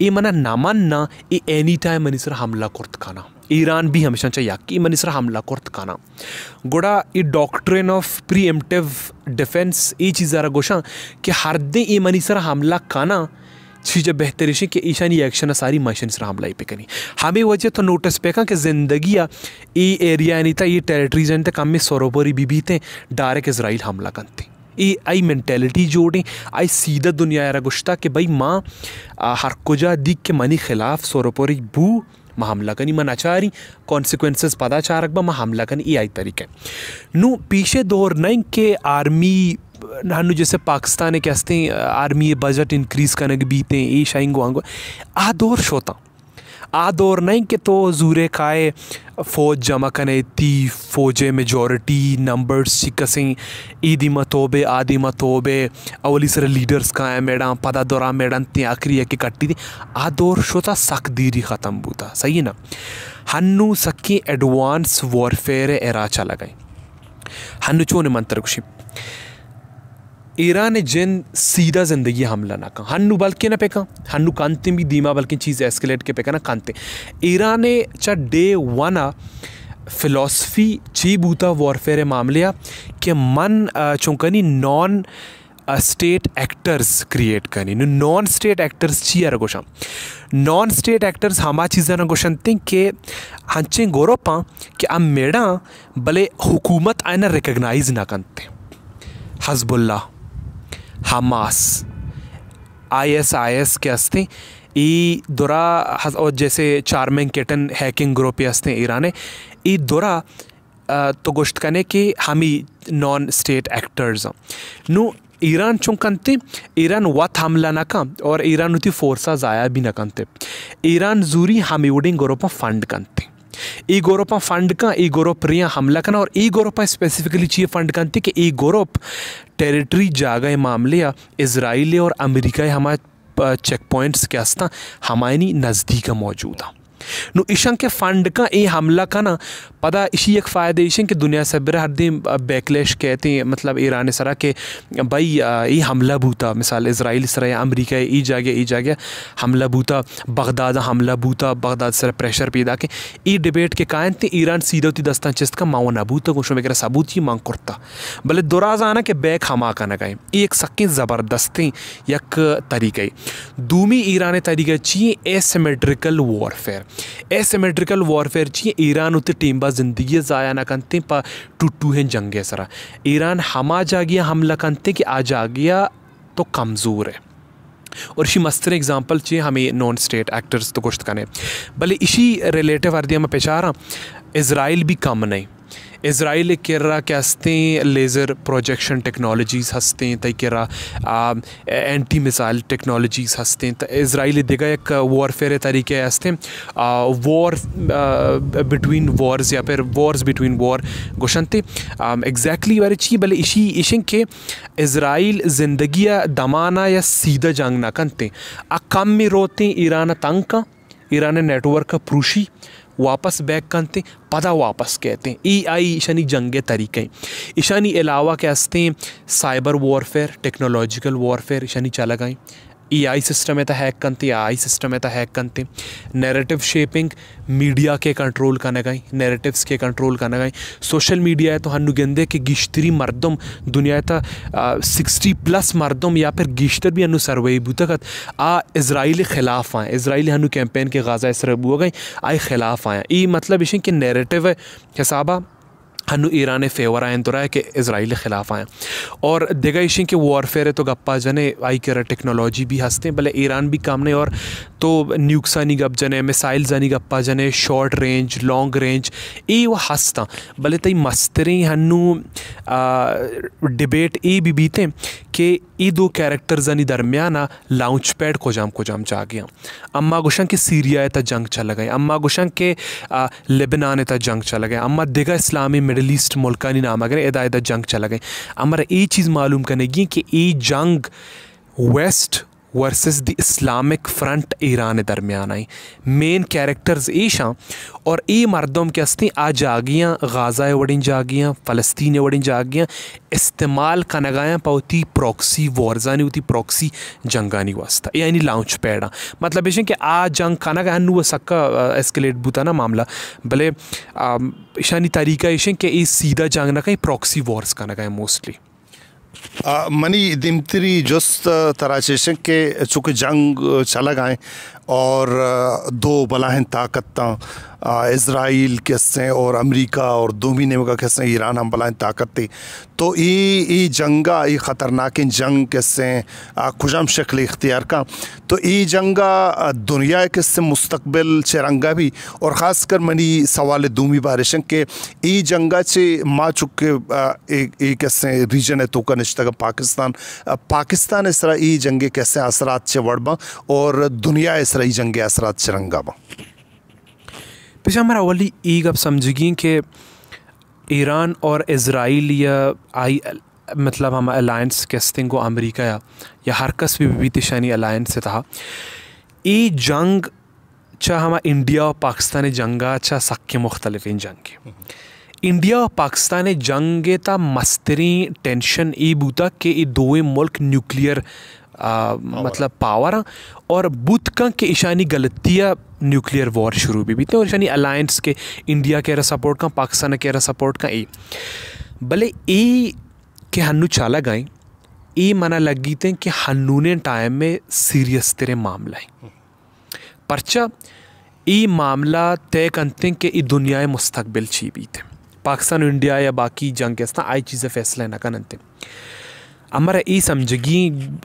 ये मना नामन्ना ये एनी टाइम मनीसर हमला कुर्त खाना ईरान भी हमेशा चाहिए कि मनीसर हमला कुर्त खाना गोड़ा ये doctrine of pre emptive defence ये चीज़ ज़रा गोशा कि हर दिन ये मनीसर हमला खाना चीज़ बेहतरी कि ईशानी एक्शन सारी मशीन सर हमला पे करी हमें वजह तो नोटिस पे कि ज़िंदगी ये एरिया नहीं था ये टेरिटरीज नहीं था कम में सोरोपोरी भी थे डायरेक्ट इज़राइल हमला करते ये आई मेंटेलिटी जोड़ें आई सीधा दुनिया यारा गुश्ता कि भाई माँ हर कुजा दिख के मनी खिलाफ सोरोपोरी बू माँ हमला कनी मन अचारी कॉन्सिक्वेंसेस पता चारक बा माँ हमला कनी ये आई तरीके नू पीछे दौर नहीं के आर्मी नानू जैसे पाकिस्तान के हंसते आर्मी बजट इंक्रीज़ करने के बीते ये शाइंगो आंगो आ दौर शोता आ दौर नहीं कि तो जूरे खाए फ़ौज जमा करने ती फ़ौजे मेजॉरिटी नंबर्स चिकसें ईदी मतोबे आदि मतोबे अवली सर लीडर्स का है मैडम पदा दौरा मैडम ते आखिरी है कि कट्टी थी आ दौर शोता सक दीरी ख़त्म बूता सही है ना हन्नू सकी एडवांस वॉरफेयर एरा चला गए हन्नू चोने मंत्र कुशी ईरान जिन सीधा ज़िंदगी हमला ना का हन्नू बल्कि ना पेका हन्नू कांते भी धीमा बल्कि चीज़ एस्केलेट के पेका ना कांते ईरान चा डे वन फिलॉसफी ची बूता वॉरफेयर मामले कि मन चौंकनी नॉन स्टेट एक्टर्स क्रिएट करनी नॉन स्टेट एक्टर्स ची यार गोशा नॉन स्टेट एक्टर्स हमा चीज़ें ना गोशन थे कि हंचे गोरोपा कि अब मेरा भले हुकूमत आयना रिकग्नाइज ना करते हज़बुल्ला हमास ISIS के हस्ते ये दौरा और जैसे चार्मिंग केटन हैकिंग ग्रुप ये हस्ते ईरान है ये दौरा तो गोश्त करने के हम ही नॉन स्टेट एक्टर्स नू ईरान चुंकनते ईरान वत हमला ना का और ईरान उती फोर्सा ज़ाया भी ना करते ईरान जूरी हम उडिंग ग्रुप फंड करते ई ग्रुप फंड का ई ग्रुप रिया हमला करना और ई ग्रुप स्पेसिफिकली चाहिए फंड करते कि ई ग्रुप टेरिटरी जागा मामले इज़राइल और अमेरिका हमारे चेक पॉइंट्स के हस्ता हमारी नज़दीक मौजूद है नु इशं के फंड का ये हमला का ना पता इसी एक फ़ायदे इशं के दुनिया से बिर हर दिन बैकलैश कहते हैं मतलब ईरान सरा के भाई ये हमला बूता मिसाल इज़राइल सरा या अमेरिका ई जागे हमला बूता बगदाद हमला बूता बगदाद सरा प्रेशर पैदा के ई डिबेट के कायन ते ईरान सीधोती दस्तान चिस्त का माओ नबूता कुछ वगैरह सबूत ही मांग करता भले दोराज आना के बैक हमा का न गए ये एक सक्की ज़बरदस्ती यक तरीक़े दूमी ईरान तरीक़ा चाहिए एसिमेट्रिकल वॉरफेयर चाहिए ईरान उतने टीम ज़िंदगी ज़ाया ना करते पा टूटू हैं जंगे सरा ईरान हमा जा गया हमला करते कि आ जा गया तो कमज़ोर है और इसी मस्तर एग्जांपल चाहिए हमें नॉन स्टेट एक्टर्स तो कुछ कने भले इसी रिलेटिव अर्दिया में पेचारा इज़राइल भी कम नहीं इज़राइल केरा क्या हंसते लेज़र प्रोजेक्शन टेक्नोलॉजीज़ हंसते तई केरा एंटी मिसाइल टेक्नोलॉजीज़ हंसते तो इज़राइल देगा एक वॉरफेयर तरीके हंसते वॉर बिटवीन वॉर्स या फिर वॉर्स बिटवीन वॉर गोशनते एग्जैक्टली वारे ची भले इसी इशिंग के इज़राइल ज़िंदगी दमाना या सीधा जंग ना करते कम में रोते ईरान तंग का ईरान नेटवर्क का प्रूशी वापस बैक करते पदा वापस कहते हैं ई आई ईशानी जंगे तरीके ईशानी अलावा क्या हंसते cyber warfare technological warfare Ishani चला गए ई आई सिस्टम है तो हैक करते आई सिस्टम है तो हैक करते नैरेटिव शेपिंग मीडिया के कंट्रोल करने गई नैरेटिव्स के कंट्रोल करने गई सोशल मीडिया है तो हनु गेंदे के गिश्तरी मर्दम दुनिया था 60+ मर्दम या फिर गिश्तर भी हनु सर्वे बुतकत इज़राइल खिलाफ आए इज़राइल हनु कैंपेन के गाजा इसरब हुआ गई आए खिलाफ आए ये मतलब इसे कि नैरेटिव है हिसाबा हनु ईरान फेवर आए तो रहा है कि इज़राइल ख़िलाफ़ आए और देगा इशी के वॉरफेयर है तो गप्पा जने आई कर टेक्नोलॉजी भी हंसते भले ईरान भी काम नहीं और तो न्यूक्सा नहीं गप जने मिसाइल जानी गप्पा जने शॉर्ट रेंज लॉन्ग रेंज ये वो हंसता भले तई मस्तरी हनु डिबेट ये भी बीते कि ये दो कैरेक्टर जानी दरमियाना लाउंच पैड को जाम जा गया अम्मा गुशन के सीरिया था जंग चला गए अम्मा गुशन के लेबनान था जंग चला गया अम्मा देगा इस्लामी मिडल ईस्ट मुल्कानी नाम अगर एदा जंग चला गए हमारा ये चीज़ मालूम करने की कि ये जंग west versus the Islamic front Iran दरमियान आई मेन कैरेक्टर्स ईशा और ये मर्दों के हस्ती आ जागियाँ गाज़ा वड़िन जागियाँ फ़लस्तीन वड़िन जागियाँ इस्तेमाल का नगायाँ पाती प्रॉक्सी वॉरजानी होती प्रॉक्सी जंगानी वास्ता यानी लाउंच पैडा मतलब इसे कि आ जंग का नगा हनु वो सक्का एस्केलेट बुता ना मामला भले ईशानी तरीका इसे कि ये सीधा जंग ना कहीं प्रॉक्सी वॉर्स का नगाएँ मोस्टली
मनी दिमतरी जुस्त तराशेशन के चूँकि जंग चला गए और दो बलाहन ताकत इज़राइल के हिस्से और अमेरिका और दोमीने का हिस्से ईरान हम बलाहन ताकत थी तो ये जंगा ये ख़तरनाक जंग के हिस्से खुशम शक्ल इख्तियार का तो ये जंगा दुनिया के हिस्से मुस्तकबिल चरंगा भी और ख़ास कर मनी सवाल दूमी बारिशन के ये जंगा चे माँ चुके एक हिस्से रीजन है तो का निश्ता पाकिस्तान इस तरह ये जंगे कैसे असरात चे वड़बा और दुनिया इस तरह जंगे असरात चरंगा बा
पिछले हमारा वाली एक अब समझेगी कि ईरान और इज़राइल या आई मतलब हम अलायंस कहते को अमेरिका या हर कस भी बीतिशानी अलायंस से था ये जंग चाह हम इंडिया और पाकिस्तान जंगा चाह सक्के मुख्तलिफ जंग इंडिया और पाकिस्तान जंगे ता मस्तरी टेंशन ये बूता कि ये दोवें मुल्क न्यूक्लियर मतलब पावर और बुत का के ईशानी गलतियाँ न्यूक्लियर वॉर शुरू भी थे और ईशानी अलायंस के इंडिया के रहा सपोर्ट का पाकिस्तान के रहा सपोर्ट का ए भले ए के हन्नू चाला गए ए मना लगी थे कि हन्नू ने टाइम में सीरियस तेरे मामला है परचा ये मामला तय करते कि ये दुनिया मुस्तकबिल छी भी थे पाकिस्तान इंडिया या बाकी जंग के आई चीज़ें फैसला न करते हमारा ये समझगी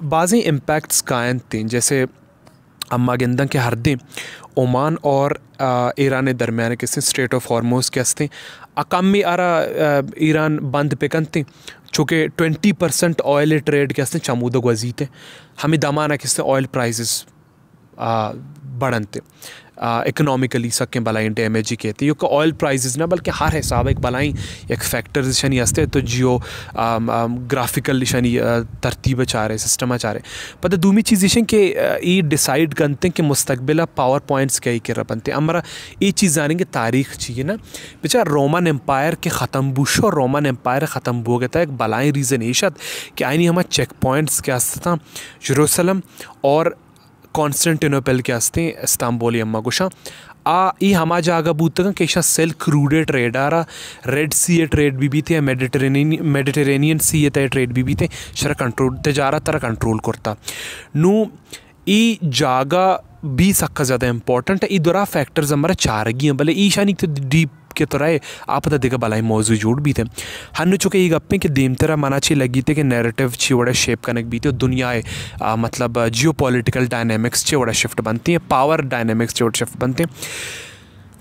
बाज़ी इम्पैक्ट्स कायन थे जैसे अम्मा गेंदा के हर दिन ओमान और ईरान दरमियान के स्ट्रेट ऑफ हॉर्मोज के हंसते अकामी आरा ईरान बंद पे करते चूँकि 20% ऑयल ट्रेड के हंसते चमूद वजी थे हमें दमाना किससे ऑयल प्राइजेस बढ़नते इकोनॉमिकली सकें बलाई डैमेज कहते यो ऑयल प्राइसेस ना बल्कि हर हिसाब एक बलाई एक फैक्टर्स शनी हस्ते तो जियो ग्राफिकल शनी तरतीब चारे सिस्टम चारे पता दूमी चीज़ इशन के ये डिसाइड करते हैं कि मुस्तकबिला पावर पॉइंट्स क्या कर बनते हमारा ये चीज़ जानेंगे तारीख चाहिए ना बेचारा रोमन एम्पायर के ख़त्म बुश और रोमन एम्पायर ख़त्म हो गया था एक बलाई रीज़न ईशत कि आइनी हमारे चेक पॉइंट्स क्या था जेरूसलम और कॉन्स्टेंटिनोपल के हस्ते इस्तांबुल अम्मा गुशा ई हमा जागा बूतगा कि सिल्क रूडे ट्रेड आ रहा रेड सी ट्रेड भी थे मेडिटेरेनियन सी ट्रेड भी थे शरा कंट्रोल तजारा तरह कंट्रोल करता नू ई जागा भी सख्त ज़्यादा इंपॉर्टेंट है ई दोरा फैक्टर्स हमारा चारगी हैं भले ई शानी तो डीप के तो रहे आप दिगा बलाई मौजू जोड़ भी थे हनु चुके ये गप्पे कि देम तरह मना अच्छी लगी थे कि नैरेटिव ची बड़ा शेप कनक भी थे दुनिया मतलब जियो पॉलिटिकल डायनेमिक्स चे बड़ा शिफ्ट बनती हैं पावर डायनेमिक्स चे बड़ा शिफ्ट बनते हैं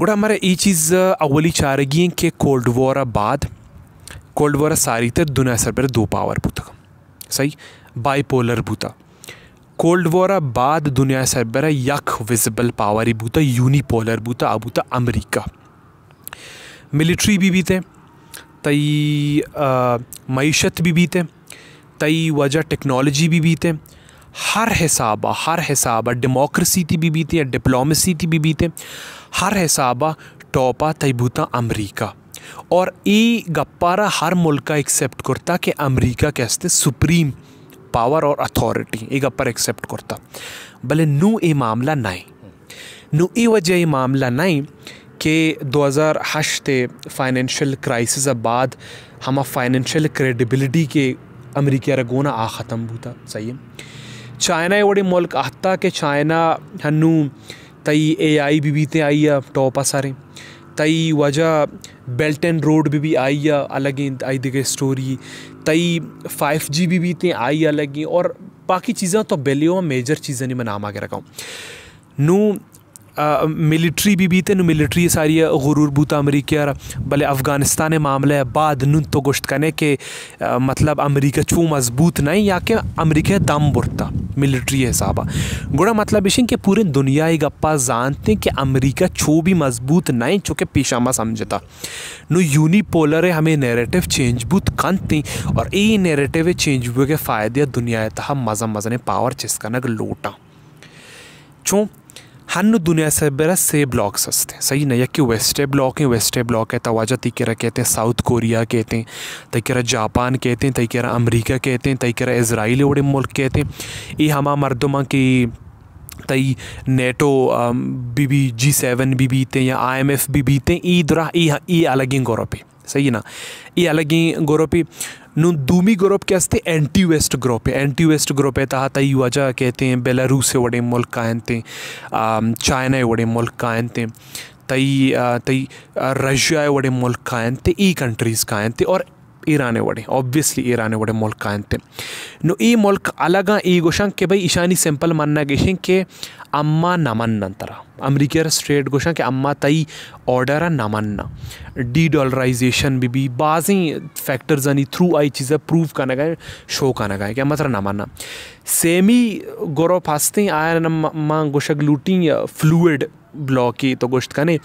बड़ा हमारे ये चीज़ अवली चारगी हैं कि कोल्ड वॉर बाद कोल्ड वॉर सारी थे दुनिया सर पर 2 पावर बूता सही बाईपोलर बूता कोल्ड वॉर बाद दुनिया सर पर यक विजिबल पावर ही बूता यूनिपोलर बूता अबूता अमरीका मिलिट्री भी थे तई मईशत भी थे तई वजह टेक्नोलॉजी भी थे हर हिसाबा डेमोक्रेसी थी भी थे डिप्लोमेसी थी भी थे हर हिसाबा टॉपा तई बूता अमरीका और ई गप्पारा हर मुल्क का एक्सेप्ट करता कि अमरीका कैसे सुप्रीम पावर और अथॉरिटी ये गप्पर एक्सेप्ट करता भले नू ये मामला नहीं नू ये वजह ये मामला नहीं कि 2008 ते फाइनेंशियल क्राइसिस बाद हम फाइनेंशियल क्रेडिबिलिटी के अमेरिका रगोना आ ख़त्म होता सही है चाइना बड़े मुल्क आता कि चाइना हनु तई AI भी ते आई है टॉप सारे तई वजह बेल्ट एंड रोड भी आई है अलग आई दिखे स्टोरी तई 5G भी ते आई अलग और बाकी चीज़ें तो बेलियो मेजर चीज़ें नहीं मैं नाम आगे रखा हूँ नू मिलिट्री भी थे मिलिट्री सारी गुरूर बूता अमरीका भले अफ़गानिस्तान मामले बाद नुन तो गोश्त करने के मतलब अमरीका छू मजबूत नहीं या कि अमरीका दम बुरता मिलिट्री हिसाबा गुड़ा मतलब इशन के पूरे दुनिया ही गप्पा जानते कि अमरीका छू भी मजबूत नहीं चूँकि पेशामा समझता नु यूनिपोलर हमें नैरेटिव चेंज बूत कंती और ये नैरेटिव चेंज हुए के फ़ायदे दुनिया तह मज़ा मज़ा ने पावर चिसका नग लोटा चूँ हन्नु दुनिया से बेरा से ब्लॉक्स हस्ते सही ना या कि वेस्टे ब्लॉक है तवाजा तिकेरा कहते हैं साउथ कोरिया कहते हैं तकेरा जापान कहते हैं तकेरा अमेरिका कहते हैं तकेरा इज़राइल बड़े मुल्क कहते हैं ये हमा मर्दमा की तई नेटो भी G7 भी बीते या IMF भी बीते ई दुरा ई अलग ही ग्रुप सही ना ये अलग ही ग्रुप नु दूमी ग्रुप के हस्ते एंटी वेस्ट ग्रुप है तहा तई वजह कहते हैं बेलारूस से बड़े मुल्क कायन थे चाइना बड़े मुल्क कायन थे तई रशिया बड़े मुल्क कायन थे ई कंट्रीज़ कायन थे और ईरान बड़े ऑब्वियसली ईरान बड़े मुल्क कायन थे नो ई मुल्क अलग ई गोशंग के भाई ईशानी सिंपल मानना गेशें के अम्मा नमन नंतरा अमरीका स्ट्रेट गोशा कि अम्मा तई ऑर्डर नमन्ना डीडॉलराइजेशन भी बाजी फैक्टर्स आनी थ्रू आई चीज़ें प्रूव करना गए शो करना गए क्या मतलब नमन्ना सेमी गोरो फास्ते आया नम्मा गोशक लूटी फ्लूइड ब्लॉक की तो गोश्त कने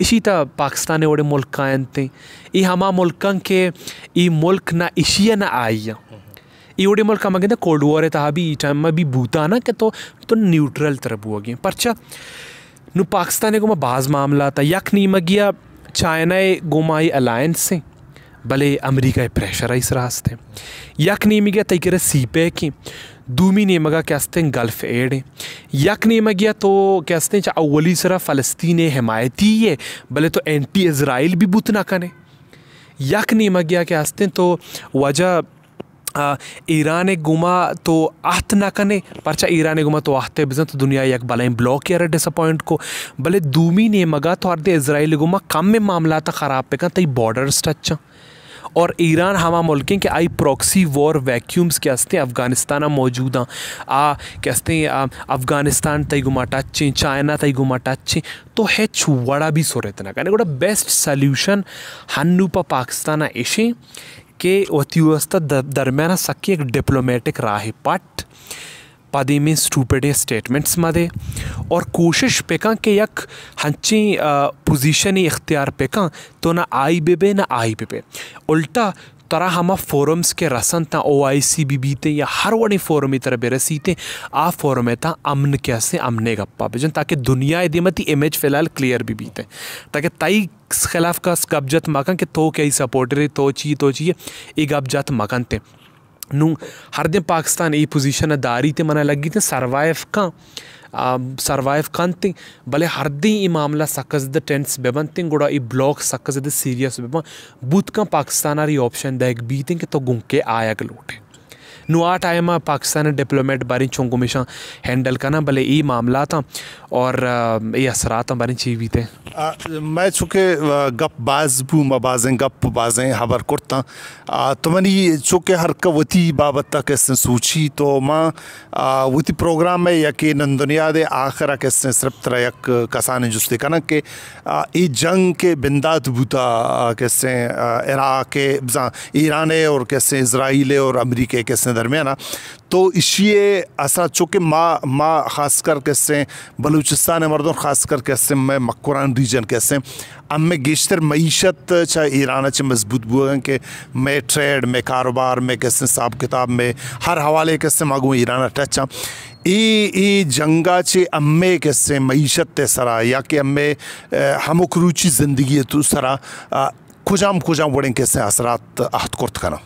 इसी ता पाकिस्तान बड़े मुल्क कायन थे ये हमा मुल्कन के ये मुल्क ना इशिया ना आई ये बड़े मुल्क हम कहते कोल्ड वॉर है तहा भी टाइम में भी बूता ना कि तो न्यूट्रल तरफ हुआ गया परचा नु पाकिस्तान को मैं बाज़ मामला था यक नहीं मगिया चाइना गोमाई अलायंस से भले अमरीका प्रेशर इस रास्ते यक नहीं मगिया तय सीपे की दूमी ने मगा कहते हैं गल्फ एड यक ने मगिया तो कहते हैं अवली सरा फ़लस्तीन हिमायती है भले तो एंटी इज़राइल भी बुत ना कने यक ने मगिया कहते हैं तो वजह ईरान गुमा तो आहत ना कने परचा ईरान गुमा तो आहते बिजन तो दुनिया एक भले ब्लॉक किया डिसअपॉइंट को भले दूमी ने मगा तो अर्दे इज़राइल गुमा कम में मामला था ख़राब पे का तई बॉर्डर्स टच और ईरान हमा मुल्कें के आई प्रॉक्सी वॉर वैक्यूम्स के हस्ते अफ़गानिस्तान मौजूद कहते हैं अफ़गानिस्तान तई गुमा टच चाइना तई गुमा टच तो है छुवड़ा भी सोरेत ना कहने गोटा बेस्ट सल्यूशन हन्नू पा पाकिस्तान ऐसे के वती व्यवस्था दरम्यान सकी एक डिप्लोमेटिक राह पट पदेमें स्टूपिड स्टेटमेंट्स मदे और कोशिश पेका के यक हंची पोजीशन इख्तियार पेका तो ना आई बेबे ना आई बेबे उल्टा तरा हमा फोरम्स के रसन ता OIC भी बीते या हर वड़ी फोरम ही तरह बेरसीते आ फोरम ता अमन कैसे अमने गप्पा बेजन ताकि दुनिया एदिमती इमेज फ़िलहाल क्लियर भी बीते ताकि ताई खिलाफ का कब्जत मकन के तो क्या ही सपोर्टर तो चाहिए एक कब्जत मकन ते नू हर दिन पाकिस्तान ये पोजीशन दारी ते मना लगी थे सर्वाइव कंते भले हर दिन ये मामला सकस द टेंस बेबन तिंग गुड़ा ये ब्लॉक सकस द सीरियस बेबन बुत का पाकिस्तान आरी ऑप्शन देख बीते के तो गुंके आया गलोटे नु आ टाइम पाकिस्तान डिप्लोमेट बारी चोंगो मिशा हैंडल करना भले ये मामला था और ये असरात बारी चीज भी थे
मैं चूँकि गप बाज बू मबाजें गप बाजें हबर करता तो मनी चूँकि हर का वती बाबत तक इसने सूची तो माँ वती प्रोग्राम में यकीनन दुनिया दे आखिर किसने सिर्फ तरह यक कसाने जुस्ते करना के ये जंग के बिंदात बूता किसने इराक के ईरान और किसने इजराइल और अमेरिका किसने दरमियाना तो इशिए असरा चूँकि माँ ख़ास कर किससे बलूचिस्तान मर्दों ख़ास कर किससे मैं मक्कुरान रीजन किससे अब मैं गेश्तर मीशत चाहे ईरान च मजबूत बुआ कि मैं ट्रेड में कारोबार में किसने साब किताब में हर हवाले किससे मांगू ईरान टच ई जंगा चे अम्मे किससे मीशत ते सरा या कि अम्मे हमक रुचि ज़िंदगी तो सरा खुजाम बड़े किससे असरात आहत कुर्त करना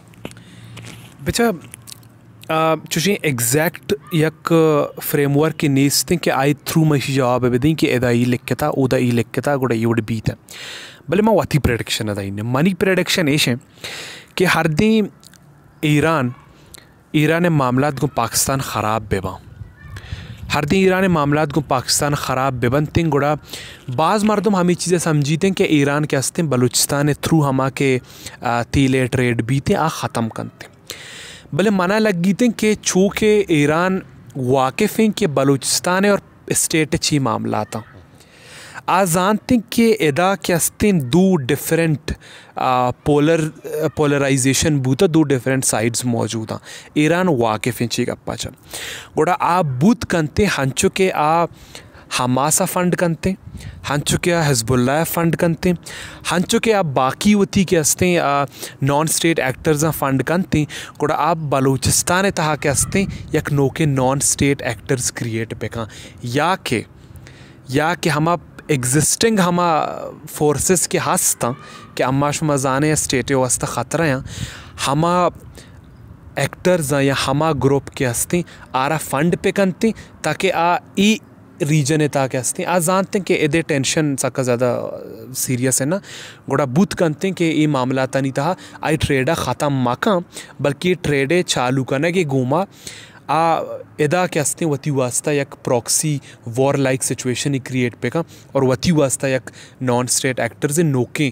बेचा चुशी एग्जैक्ट यक फ्रेमवर्क के नेस्ते कि आई थ्रू मशी जवाब बेदें कि एदा ई लिखता उदा ई लिखता गुड़ा ये उड़ बीत है भले मैं वाती प्रेडिक्शन अदा इन मनी प्रेडिक्शन ऐसे कि हर दिन ईरान मामलात को पाकिस्तान ख़राब बेबा हर दिन ईरान मामलात को पाकिस्तान ख़राब बेबन तिंग गुड़ा बाज़ मर्दम हमें चीज़ें समझीते हैं कि ईरान के हस्ते बलूचिस्तान थ्रू हमा के तीले ट्रेड बीते आ ख़त्म करते भले मना लग गई थे कि चूँकि ईरान वाकिफ़ हैं कि बलूचिस्तान और स्टेट अच्छी मामला था जानते कि एदा के हस्ते दो डिफरेंट पोलराइजेशन बूता दो डिफरेंट साइड्स मौजूद हैं ईरान वाकिफ़ हैं ची गप्पा चल गोड़ा आप बूत करते हंचो के आ हमासा फ़ंड करते हंचो के हिज़्बुल्लाह फ़ंड करते हंचो के आप बाकी होती के हस्ते नॉन स्टेट एक्टर्स फ़ंड करते गोड़ा आप बलूचिस्तान तहा के हस्ते यक नोके नॉन स्टेट एक्टर्स क्रिएट पेका या कि हम एग्जिस्टिंग हमा फोर्सेस के हस्ता कि अम्माश मजाने स्टेट वास्ता ख़तरा हैं हमा एक्टर्स या हमा ग्रुप के हस्ते आरा फ़ंड पे करते ताकि ई रीजन ताकि हस्ते जानते हैं कि एदे टेंशन सका ज़्यादा सीरियस है ना गोड़ा बुत करते हैं कि ये मामला नहीं था आई ट्रेडा ख़त्म माका बल्कि ट्रेडे चालू करना कि घूमा एदा के हस्ते वती वास्ता यक प्रॉक्सी वॉर लाइक सिचुएशन ही क्रिएट पेका और वती वास्ता यक नॉन स्टेट एक्टर्स नोके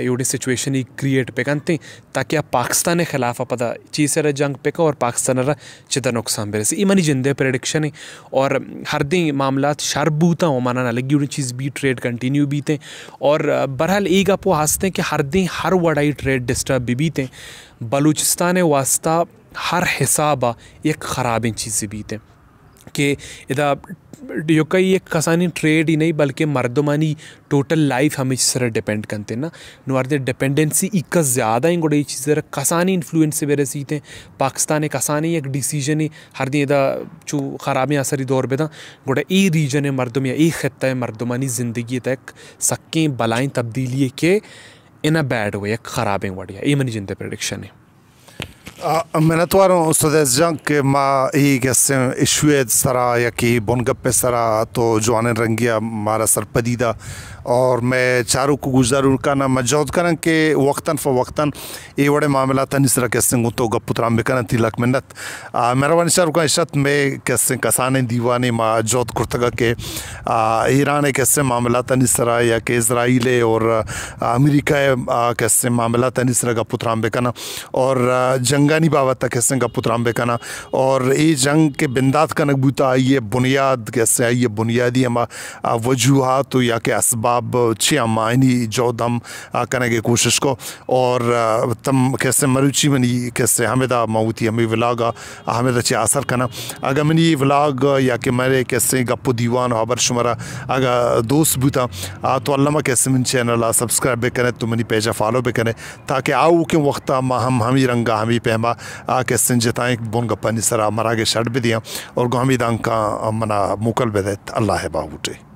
योडे सिचुएशन ही क्रिएट पेकनते ताकि आप पाकिस्तान के खिलाफ पता चीज़ से जंग पेका और पाकिस्तान रा चिता नुकसान बेरे से इमनी जिंदे प्रेडिक्शन है और हर दिन मामला शरबूता हो माना ना लगी चीज़ भी ट्रेड कंटिन्यू बीते और बहरहाल एक आप वो हंसते हैं कि हर दिन हर वड़ाई ट्रेड डिस्टर्ब भी बीते बलूचिस्तान वास्ता हर हिसाबा एक ख़राब चीज़ें बीते कि इधर यो कई एक कसानी ट्रेड ही नहीं बल्कि मर्दमानी टोटल लाइफ हमें सर डिपेंड करते ना नुआरदे डिपेंडेंसी एक ज़्यादा ही गोड़े चीज़ें कसानी इन्फ्लुएंस से बेरे सीते पाकिस्तान कसानी एक डिसीजन ही हर दिन इधर जो ख़राबी असरी दौर पे था गोड़े ई रीजन है मर्दम या ई खत्ता है मर्दमानी ज़िंदगी तक सक्कें बलाएं तब्दीली के इन अ बैड वे एक ख़राब है बढ़िया ये मनी जिंदे प्रेडिक्शन है
मैंने तो उस्ताद जंग के माँ ही कैसे इशुएद सरा या कि बोनगप्पे सरा तो जवान रंगिया मारा सर पदीदा और मैं चारों को गुजारूर करना मजौद करन के वक्तन फ़वक्तन ये बड़े मामला था निसरा कैसे तो गपुतराम बेकन तिलक मिन्नत मेहरबानी चारों का इशत में कैसे कसाने दीवाने माँ जौद कुर्तगा के ईरान कैसे मामला था निसरा या कि इजराइल और अमेरिका कैसे मामला था निसरा गपुतराम बेकना और जंगानी बाबत कैसे गपुतराम बेकना और ये जंग के बिंदात का नकबूता ये बुनियाद कैसे ये बुनियादी हम वजूहात या कि असबाब जवाब छी अम्मा इनी जो दम करने की कोशिश को और तम कैसे मरुची मनी कैसे हमें दा मऊती हमें व्लॉग हमें दा ची असर करना अगर मनी व्लॉग या कि मेरे कैसे गप्पो दीवान खबर शुमारा अगर दोस्त बुता तो अल्लाह कैसे मन चैनल सब्सक्राइब भी करें तो मनी पेजा फॉलो भी करें ताकि आओ के वक्त हम ही रंगा हम ही पहमा कैसे जताएं बोन गप्पा निसरा मरा के शर्ट भी दिया और गमी दांग का मना मुकल बेदत अल्लाह है बाबूटे।